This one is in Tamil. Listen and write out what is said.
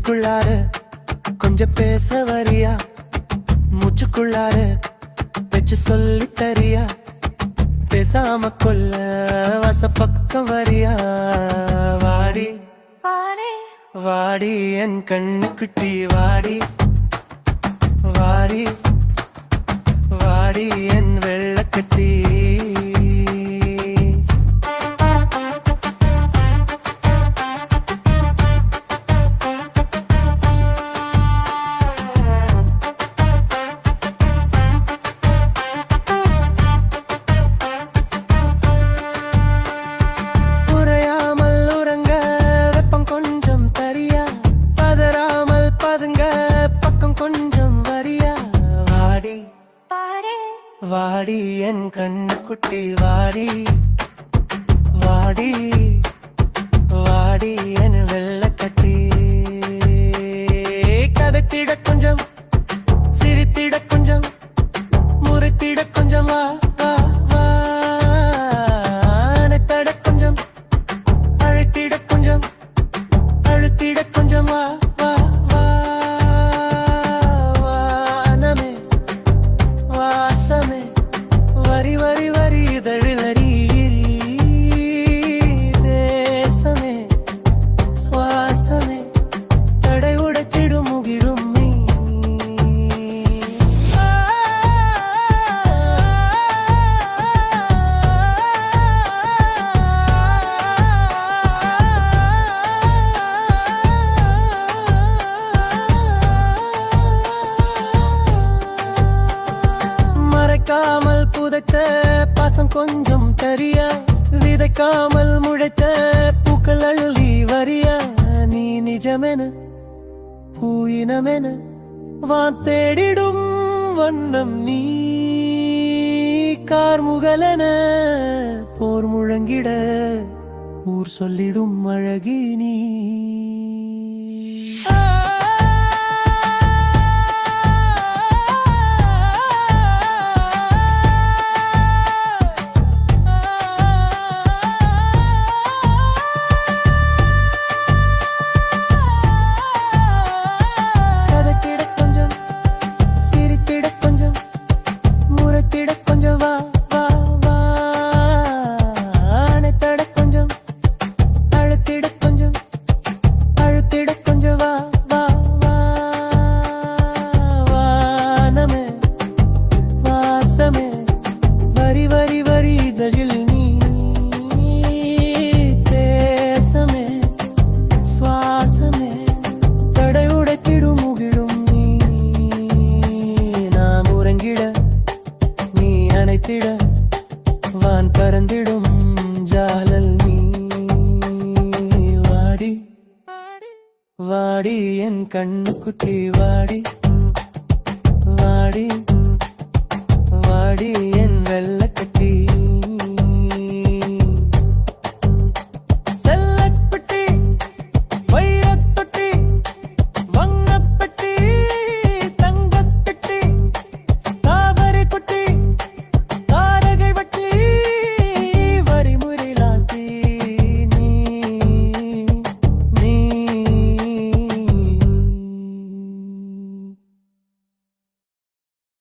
நெஞ்சுக்குள்ளார கொஞ்சம் பேச வரியா, மூச்சுக்குள்ளார வச்சு சொல்லி தரியா, பேசாம கொல்ல வசப்பக்கம் வரியா. வாடி வாடி என் கண்ணுக்குட்டி வாடி, வாடி வாடி என் வெள்ளக்கட்டி. வாடி என் கண்ணுக்குட்டி வாடி, வாடி வாடி என் வெள்ளக்கட்டி. கதைத்திட கொஞ்சம், சிரித்திட கொஞ்சம், முறைத்திட கொஞ்சம், வா வா வா. அணைத்தட கொஞ்சம், அழைத்திட கொஞ்சம், அழுத்திட கொஞ்சம், வா வா வா. வானமே வாசமே வரி வரி வரி இதழிலறி, தேசமே சுவாசமே தடை உடைத்திடும் முகிடும் நீ. மறைக்காமல் புதைத்த பாசம் கொஞ்சம் தரியா, விதைக்காமல் முளைத்த பூக்கள் அள்ளி வரியா. நீ நிஜமென பூயினமென வான் தேடிடும் வண்ணம் நீ, கார்முகலென போர் முழங்கிட ஊர் சொல்லிடும் அழகி நீ.